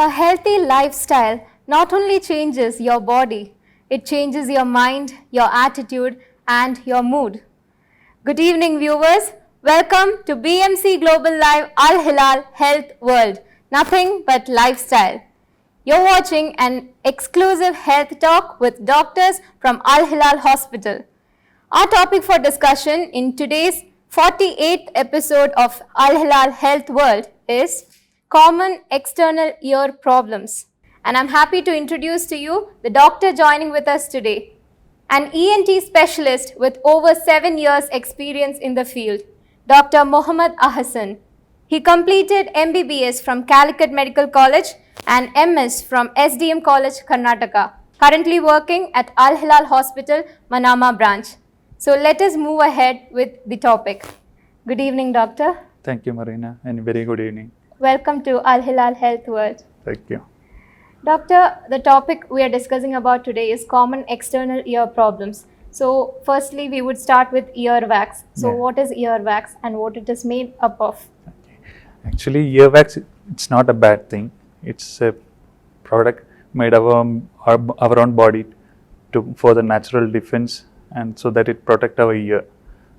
A healthy lifestyle not only changes your body, it changes your mind, your attitude, and your mood. Good evening, viewers. Welcome to BMC Global Live Al Hilal Health World. Nothing but lifestyle. You're watching an exclusive health talk with doctors from Al Hilal Hospital. Our topic for discussion in today's 48th episode of Al Hilal Health World is common external ear problems. And I'm happy to introduce to you the doctor joining with us today, an ENT specialist with over 7 years experience in the field, Dr. Mohammad Ahsan. He completed MBBS from Calicut Medical College and MS from SDM College, Karnataka, currently working at Al Hilal Hospital, Manama branch. So let us move ahead with the topic. Good evening, doctor. Thank you, Marina, and very good evening. Welcome to Al Hilal Health World. Thank you. Doctor, the topic we are discussing about today is common external ear problems. So firstly, we would start with earwax. So what is earwax and what it is made up of? Actually, earwax, it's not a bad thing. It's a product made of our own body for the natural defense and so that it protect our ear.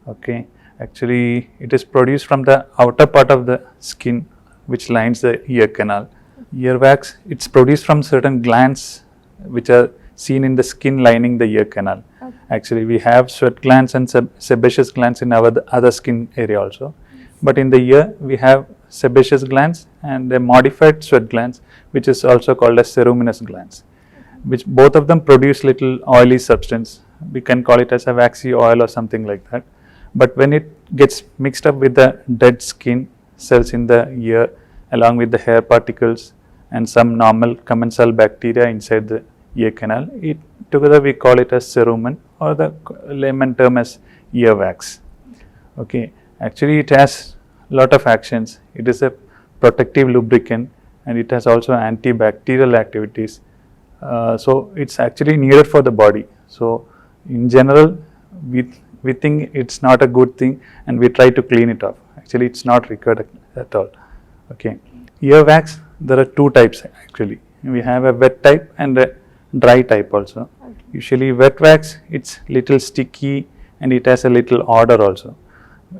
Okay. Actually, it is produced from the outer part of the skin which lines the ear canal. Earwax, it's produced from certain glands which are seen in the skin lining the ear canal. Okay. Actually, we have sweat glands and sebaceous glands in our other skin area also. But in the ear, we have sebaceous glands and a modified sweat glands, which is also called as ceruminous glands, which both of them produce little oily substance. We can call it as a waxy oil or something like that. But when it gets mixed up with the dead skin cells in the ear, along with the hair particles and some normal commensal bacteria inside the ear canal, together we call it as cerumen, or the layman term as earwax. Okay, actually it has lot of actions. It is a protective lubricant and it has also antibacterial activities. So it's actually needed for the body. So in general, we think it's not a good thing and we try to clean it off. Actually, it's not required at all. Okay. Earwax, there are two types actually. We have a wet type and a dry type also. Okay. Usually wet wax, it's little sticky and it has a little odor also.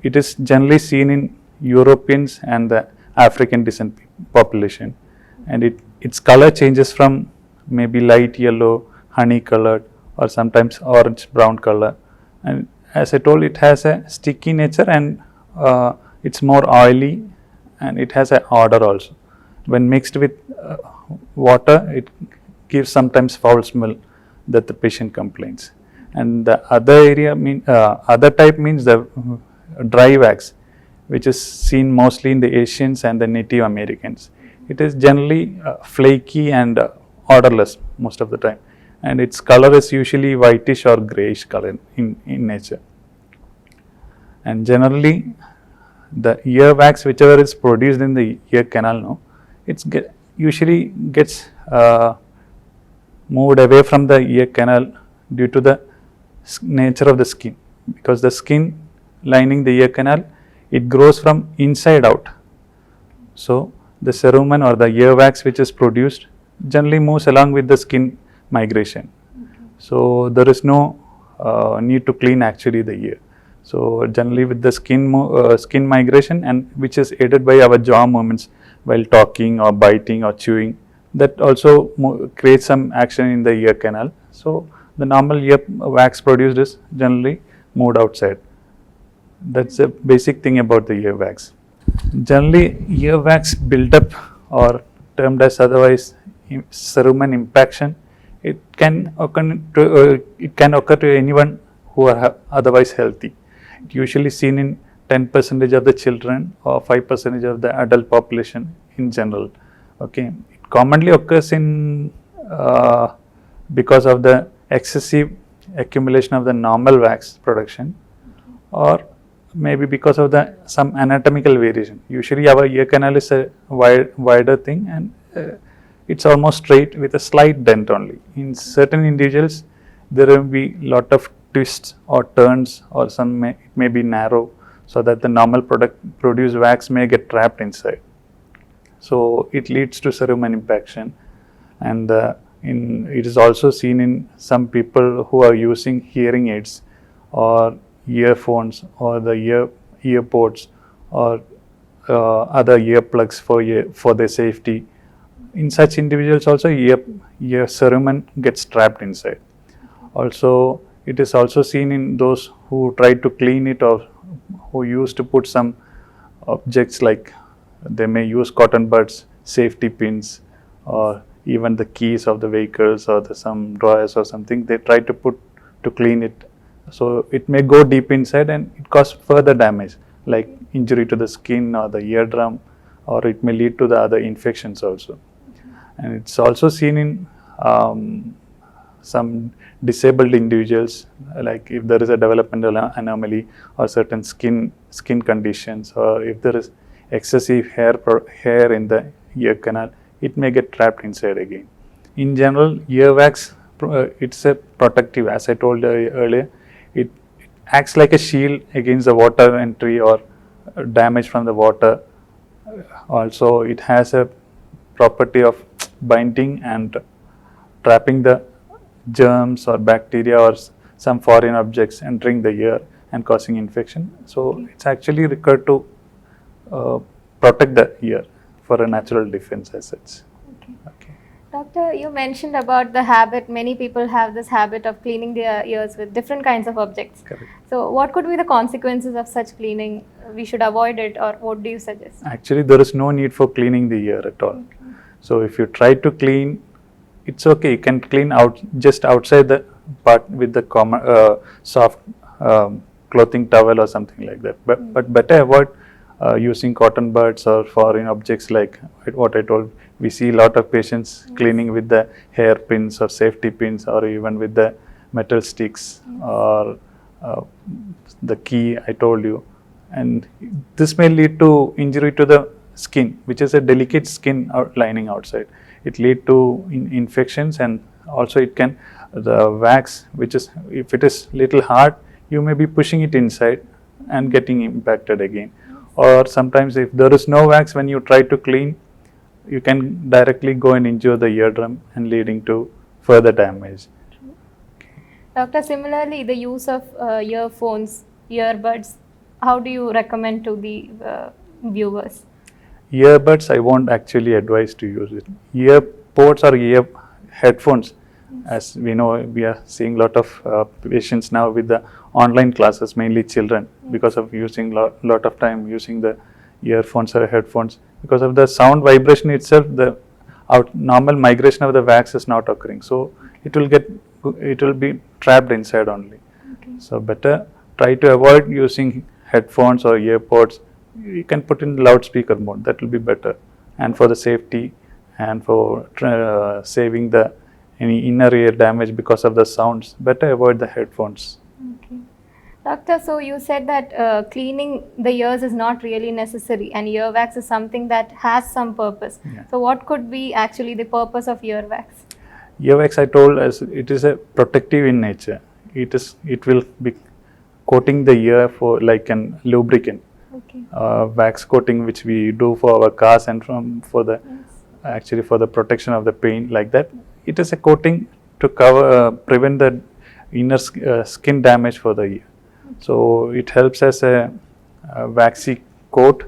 It is generally seen in Europeans and the African descent population, and its color changes from maybe light yellow, honey colored, or sometimes orange brown color. And as I told, it has a sticky nature and it's more oily and it has an odor also. When mixed with water, it gives sometimes foul smell that the patient complains. And the other type means the dry wax, which is seen mostly in the Asians and the Native Americans. It is generally flaky and odorless most of the time, and its color is usually whitish or grayish color in nature. And generally, the earwax, whichever is produced in the ear canal, usually gets moved away from the ear canal due to the nature of the skin, because the skin lining the ear canal, it grows from inside out. So the cerumen or the earwax which is produced generally moves along with the skin migration. Okay. So there is no need to clean actually the ear. So generally with the skin migration, and which is aided by our jaw movements while talking or biting or chewing, that also creates some action in the ear canal. So the normal ear wax produced is generally moved outside. That's a basic thing about the earwax. Generally, earwax buildup, or termed as otherwise cerumen impaction, it can occur to anyone who are otherwise healthy. It usually seen in 10% of the children or 5% of the adult population in general. Okay, it commonly occurs in because of the excessive accumulation of the normal wax production, or maybe because of some anatomical variation. Usually our ear canal is a wider thing and it's almost straight with a slight dent only. In certain individuals, there will be lot of twists or turns, or it may be narrow, so that the normal produced wax may get trapped inside. so it leads to cerumen impaction. And it is also seen in some people who are using hearing aids or earphones or the earpods or other earplugs for their safety. In such individuals also ear cerumen gets trapped inside. Also, it is also seen in those who try to clean it or who used to put some objects, like they may use cotton buds, safety pins, or even the keys of the vehicles or some drawers or something. They try to put to clean it, so it may go deep inside and it cause further damage, like injury to the skin or the eardrum, or it may lead to the other infections also. And it's also seen in some disabled individuals, like if there is a developmental anomaly or certain skin conditions, or if there is excessive hair in the ear canal, it may get trapped inside again. In general, earwax, it's a protective, as I told earlier. It acts like a shield against the water entry or damage from the water. Also, it has a property of binding and trapping the germs or bacteria or some foreign objects entering the ear and causing infection. So it's actually required to protect the ear for a natural defense as such. Okay. Doctor, you mentioned about the habit. Many people have this habit of cleaning their ears with different kinds of objects. Correct. So what could be the consequences of such cleaning? We should avoid it, or what do you suggest? Actually, there is no need for cleaning the ear at all. So if you try to clean, it's okay. You can clean just outside the part with the soft clothing towel or something like that. But better avoid using cotton buds or foreign objects, like what I told. We see a lot of patients cleaning with the hair pins or safety pins, or even with the metal sticks or the key I told you. And this may lead to injury to the skin, which is a delicate skin lining outside. It lead to infections, and also it can, the wax, which is, if it is little hard, you may be pushing it inside and getting impacted again. Or sometimes if there is no wax, when you try to clean, you can directly go and injure the eardrum and leading to further damage. Doctor, similarly, the use of earphones, earbuds, how do you recommend to the viewers? Earbuds, I won't actually advise to use it. Earpods or headphones, as we know, we are seeing a lot of patients now with the online classes, mainly children, because of using lot of time using the earphones or headphones. Because of the sound vibration itself, the normal migration of the wax is not occurring. So it will be trapped inside only. So better try to avoid using headphones or earpods. You can put in loudspeaker mode, that will be better. And for the safety and for saving any inner ear damage because of the sounds, better avoid the headphones. Okay. Doctor, so you said that cleaning the ears is not really necessary, and earwax is something that has some purpose. Yeah. So what could be actually the purpose of earwax? Earwax, I told, as it is a protective in nature. It will be coating the ear for like an lubricant. Okay. Wax coating, which we do for our cars and for the actually for the protection of the paint, like that. It is a coating to prevent the inner skin damage for the ear. So it helps as a waxy coat,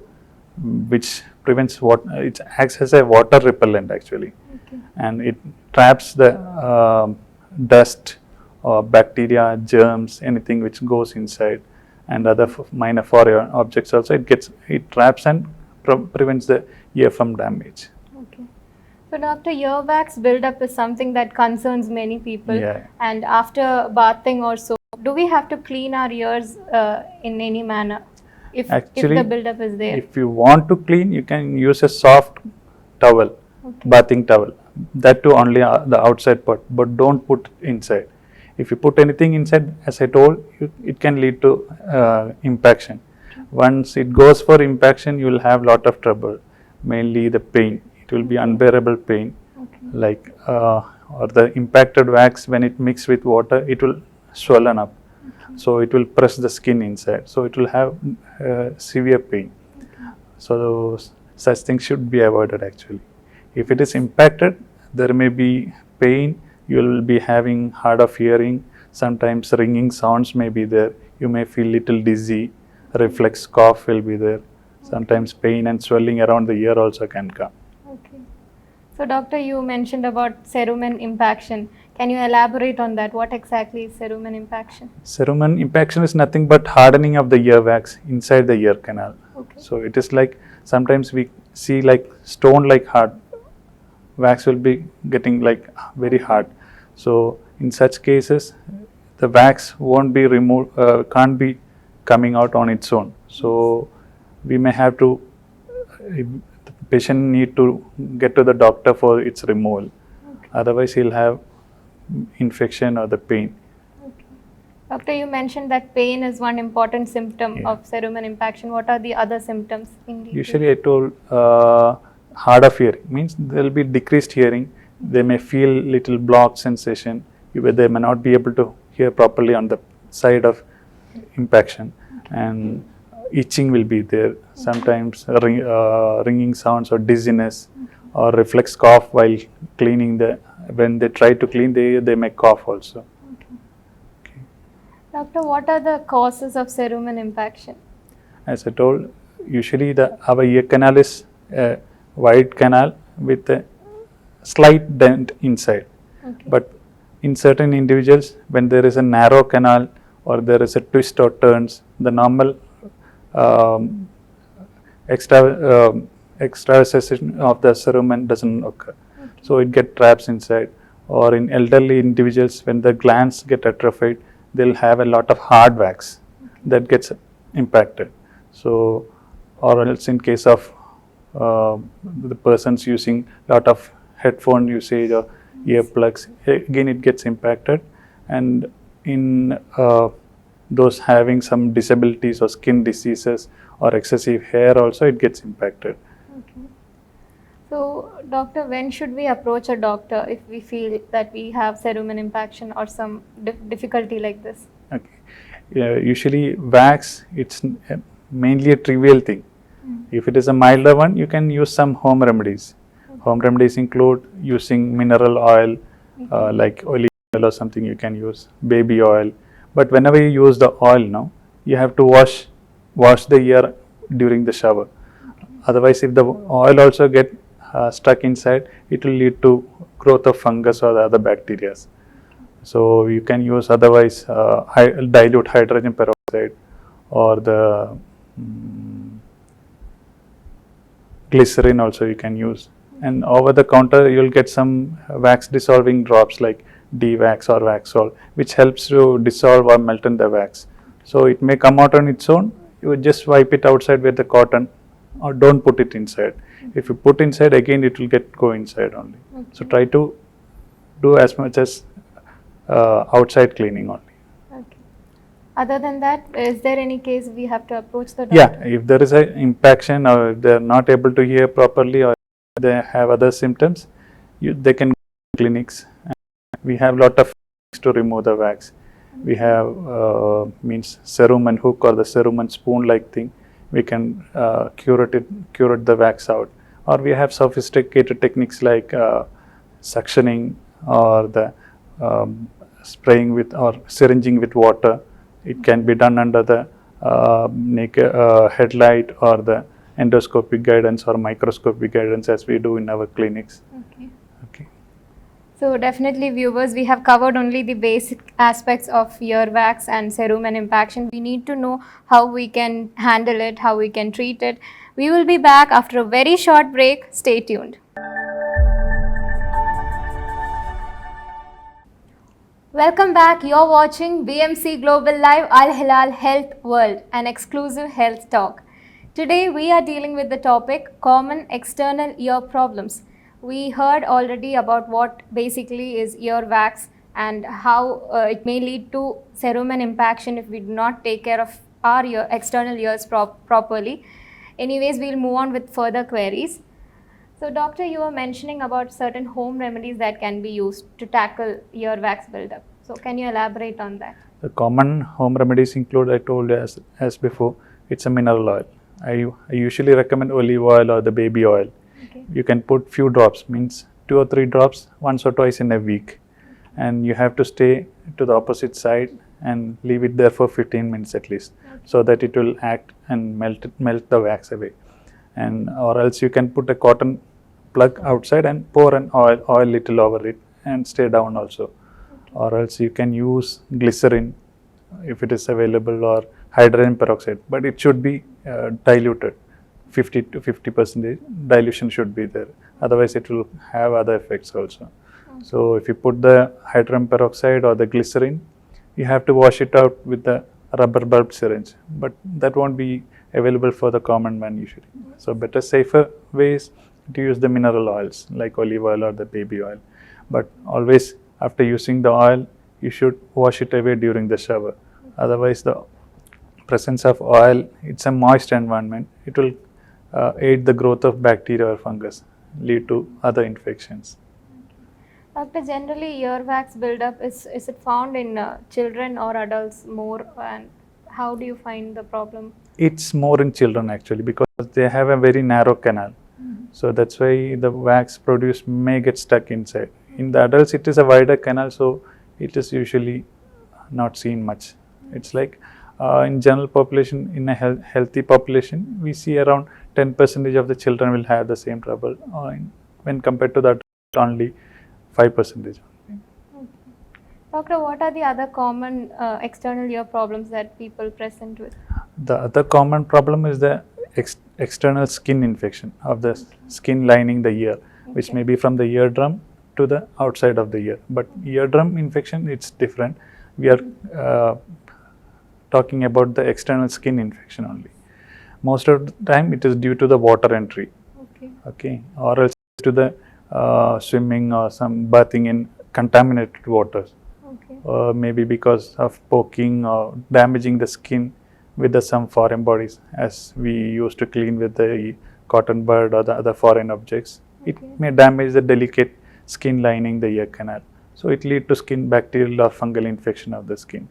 which prevents it acts as a water repellent actually. Okay. And it traps the dust or bacteria, germs, anything which goes inside, and other minor foreign objects also. It traps and prevents the ear from damage. Okay. So doctor, earwax buildup is something that concerns many people. Yeah. And after bathing or so, do we have to clean our ears in any manner if Actually, the buildup is there? If you want to clean, you can use a soft towel, bathing towel. That too only the outside part, but don't put inside. If you put anything inside, as I told, it can lead to impaction. Once it goes for impaction, you will have lot of trouble, mainly the pain. It will be unbearable pain, like or the impacted wax, when it mixes with water, it will swollen up. So it will press the skin inside. So it will have severe pain. So such things should be avoided actually. If it is impacted, there may be pain, you will be having hard of hearing, sometimes ringing sounds may be there, you may feel little dizzy, reflex cough will be there, sometimes pain and swelling around the ear also can come. Okay. So, doctor, you mentioned about cerumen impaction. Can you elaborate on that? What exactly is cerumen impaction? Cerumen impaction is nothing but hardening of the earwax inside the ear canal. Okay. So it is like sometimes we see like stone like hard wax will be getting like very hard. So in such cases, the wax won't be removed, can't be coming out on its own. So we may have to, the patient need to get to the doctor for its removal. Okay. Otherwise, he'll have infection or the pain. Okay. Doctor, you mentioned that pain is one important symptom Yeah. of cerumen impaction. What are the other symptoms in detail? Usually I told hard of hearing means there will be decreased hearing. They may feel little blocked sensation. They may not be able to hear properly on the side of impaction, and itching will be there. Sometimes ringing sounds or dizziness or reflex cough while cleaning the. When they try to clean the ear, they may cough also. Okay. Doctor, what are the causes of cerumen impaction? As I told, usually our ear canal is a wide canal with a slight dent inside. Okay. But in certain individuals, when there is a narrow canal or there is a twist or turns, the normal extravasation of the cerumen doesn't occur. Okay. So it gets trapped inside. Or in elderly individuals, when the glands get atrophied, they'll have a lot of hard wax that gets impacted. So, or else in case of the persons using lot of headphone usage or earplugs, again it gets impacted. And in those having some disabilities or skin diseases or excessive hair also, it gets impacted. Okay. So, doctor, when should we approach a doctor if we feel that we have cerumen impaction or some difficulty like this? Okay. Usually wax, it's mainly a trivial thing. If it is a milder one, you can use some home remedies. Home remedies include using mineral oil, like olive oil or something you can use, baby oil. But whenever you use the oil now, you have to wash the ear during the shower. Otherwise, if the oil also get stuck inside, it will lead to growth of fungus or the other bacteria. So you can use otherwise dilute hydrogen peroxide or the glycerin also you can use. And over the counter you will get some wax dissolving drops like D-wax or Waxol, which helps to dissolve or melt in the wax. So it may come out on its own. You would just wipe it outside with the cotton, or don't put it inside. If you put inside, again it will go inside only. Okay. So try to do as much as outside cleaning only. Okay. Other than that, is there any case we have to approach the doctor? Yeah, if there is an impaction or if they are not able to hear properly or they have other symptoms, they can go to clinics. We have lot of things to remove the wax. We have means cerumen hook or the cerumen spoon like thing. We can curate the wax out, or we have sophisticated techniques like suctioning or the spraying with or syringing with water. It can be done under the naked headlight or the endoscopic guidance or microscopic guidance as we do in our clinics. Okay. Okay. So definitely viewers, we have covered only the basic aspects of ear wax and cerumen impaction. We need to know how we can handle it, how we can treat it. We will be back after a very short break. Stay tuned. Welcome back. You're watching BMC Global Live Al Hilal Health World, an exclusive health talk. Today we are dealing with the topic common external ear problems. We heard already about what basically is ear wax and how it may lead to cerumen impaction if we do not take care of our external ears properly. Anyways, we'll move on with further queries. So doctor, you were mentioning about certain home remedies that can be used to tackle ear wax buildup. So can you elaborate on that? The common home remedies include, I told as before, it's a mineral oil. I usually recommend olive oil or the baby oil. Okay. You can put few drops, means 2 or 3 drops once or twice in a week, and you have to stay to the opposite side and leave it there for 15 minutes at least, so that it will act and melt the wax away. And or else you can put a cotton plug outside and pour an oil little over it and stay down also. Or else you can use glycerin if it is available, or hydrogen peroxide, but it should be diluted. 50 to 50% dilution should be there, otherwise it will have other effects also. So if you put the hydrogen peroxide or the glycerin, you have to wash it out with the rubber bulb syringe, but that won't be available for the common man usually. So better, safer ways to use the mineral oils like olive oil or the baby oil. But always after using the oil, you should wash it away during the shower. Otherwise, the presence of oil, it's a moist environment, it will aid the growth of bacteria or fungus, lead to other infections. Doctor, generally earwax buildup, is it found in children or adults more, and how do you find the problem? It's more in children actually, because they have a very narrow canal. So that's why the wax produced may get stuck inside. In the adults, it is a wider canal, so it is usually not seen much. It's like in general population, in a healthy population, we see around 10% of the children will have the same trouble, when compared to that only 5%. Doctor, what are the other common external ear problems that people present with? The other common problem is the external skin infection of the skin lining the ear, which may be from the eardrum to the outside of the ear. But eardrum infection, it's different. We are talking about the external skin infection only. Most of the time it is due to the water entry, okay, or else to the swimming or some bathing in contaminated waters, or maybe because of poking or damaging the skin with some foreign bodies, as we used to clean with the cotton bud or the other foreign objects. It may damage the delicate skin lining the ear canal, so it leads to skin bacterial or fungal infection of the skin.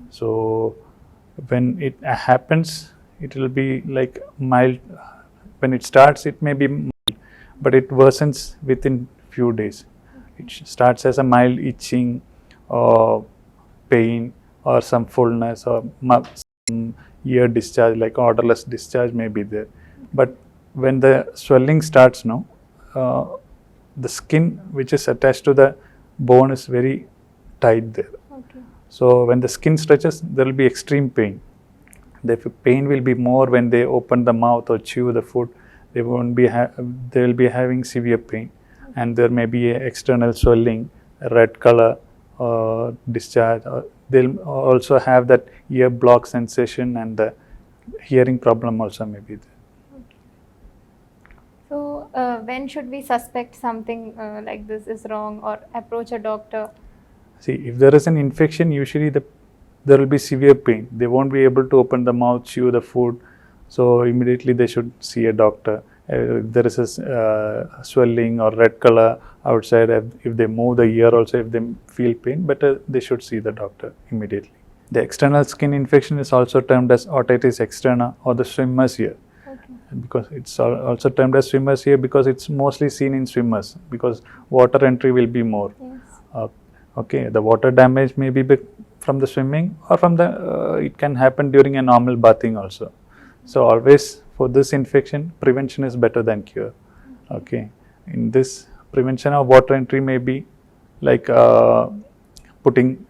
So when it happens, it will be like mild. When it starts, it may be mild, but it worsens within few days. It starts as a mild itching or pain or some fullness or some ear discharge, like odorless discharge may be there. But when the swelling starts now, the skin which is attached to the bone is very tight there. So when the skin stretches, there will be extreme pain. The pain will be more when they open the mouth or chew the food. They won't be they will be having severe pain, and there may be a external swelling, red color, discharge. They'll also have that ear block sensation, and the hearing problem also may be there. So when should we suspect something like this is wrong or approach a doctor? See, if there is an infection, usually there will be severe pain. They won't be able to open the mouth, chew the food, so immediately they should see a doctor. If there is a swelling or red color outside, if they move the ear also, if they feel pain, better they should see the doctor immediately. The external skin infection is also termed as otitis externa or the swimmer's ear. Because it's also termed as swimmer's ear because it's mostly seen in swimmers, because water entry will be more. Okay, the water damage may be from the swimming, or from the it can happen during a normal bathing also. So always for this infection, prevention is better than cure. Okay, in this prevention of water entry may be like putting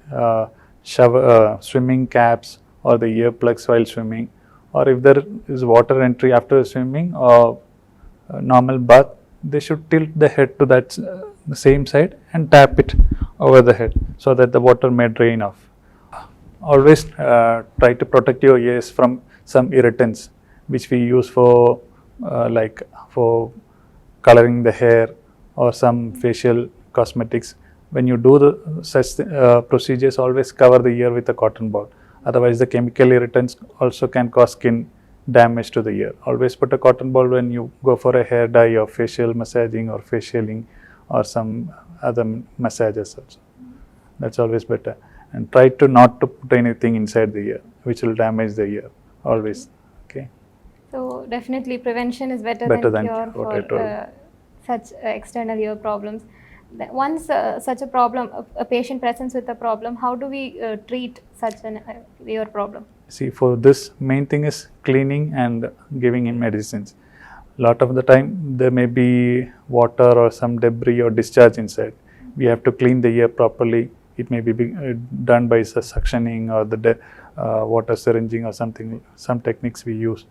swimming caps or the earplugs while swimming, or if there is water entry after swimming or normal bath, they should tilt the head to that the same side and tap it over the head so that the water may drain off. Always try to protect your ears from some irritants which we use for like for coloring the hair or some facial cosmetics. When you do such procedures, always cover the ear with a cotton ball. Otherwise, the chemical irritants also can cause skin damage to the ear. Always put a cotton ball when you go for a hair dye or facial massaging or facialing or some other massages also. That's always better. And try to not to put anything inside the ear which will damage the ear always. Okay. So definitely prevention is better, Better than than cure cure, for what I told. such external ear problems. Once such a problem, a patient presents with a problem, how do we treat such an ear problem? See, for this, main thing is cleaning and giving him medicines. Lot of the time there may be water or some debris or discharge inside. We have to clean the ear properly. It may be done by suctioning or the water syringing or something, some techniques we use.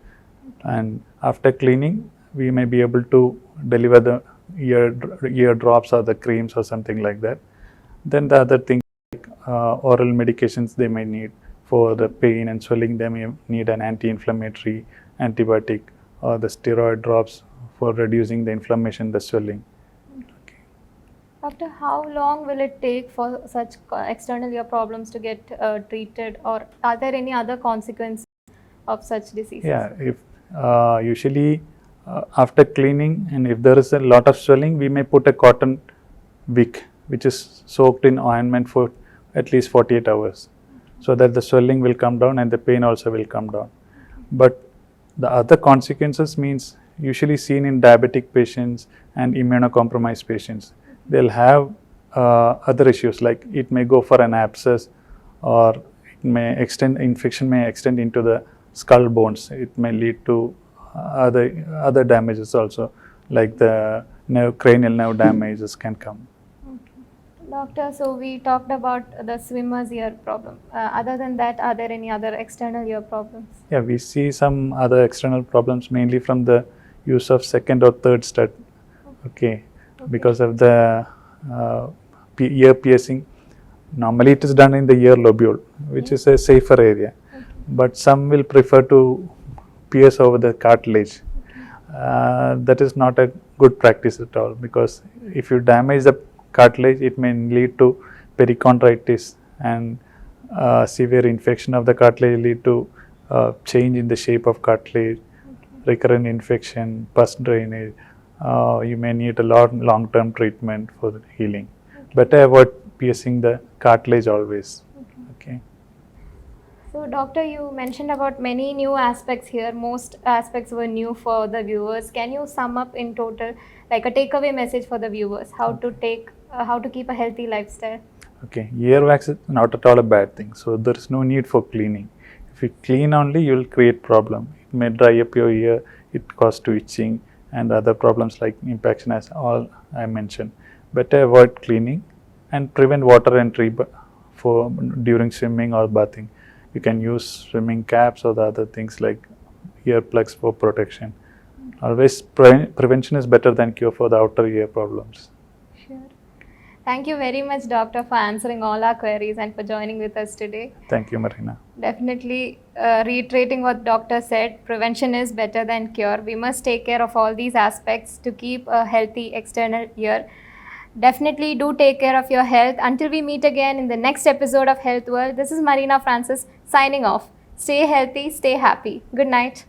And after cleaning, we may be able to deliver the ear drops or the creams or something like that. Then the other thing, like oral medications they may need for the pain and swelling. They may need an anti-inflammatory antibiotic or the steroid drops for reducing the inflammation, the swelling. Doctor, how long will it take for such external ear problems to get treated, or are there any other consequences of such diseases? Yeah, if usually after cleaning and if there is a lot of swelling, we may put a cotton wick which is soaked in ointment for at least 48 hours, so that the swelling will come down and the pain also will come down. But the other consequences means usually seen in diabetic patients and immunocompromised patients. They'll have other issues, like it may go for an abscess, or it may extend, infection may extend into the skull bones. It may lead to other damages also, like the cranial nerve damages can come. Doctor, so we talked about the swimmer's ear problem. Other than that, are there any other external ear problems? Yeah, we see some other external problems mainly from the use of second or third stud. Okay, because of the ear piercing. Normally it is done in the ear lobule, which is a safer area. But some will prefer to pierce over the cartilage. That is not a good practice at all, because if you damage the cartilage, it may lead to perichondritis, and severe infection of the cartilage lead to change in the shape of cartilage, recurrent infection, pus drainage. You may need a long-term treatment for the healing. Better avoid piercing the cartilage always. Okay. So, doctor, you mentioned about many new aspects here. Most aspects were new for the viewers. Can you sum up in total, like a takeaway message for the viewers, how to keep a healthy lifestyle? Okay, earwax is not at all a bad thing, so there is no need for cleaning. If you clean only, you will create problem. It may dry up your ear, it causes to itching and other problems like impaction, as all I mentioned. Better avoid cleaning and prevent water entry during swimming or bathing. You can use swimming caps or the other things like earplugs for protection. Always prevention is better than cure for the outer ear problems. Sure. Thank you very much, doctor, for answering all our queries and for joining with us today. Thank you, Marina. Definitely reiterating what doctor said, prevention is better than cure. We must take care of all these aspects to keep a healthy external ear. Definitely do take care of your health. Until we meet again in the next episode of Health World, this is Marina Francis signing off. Stay healthy, stay happy. Good night.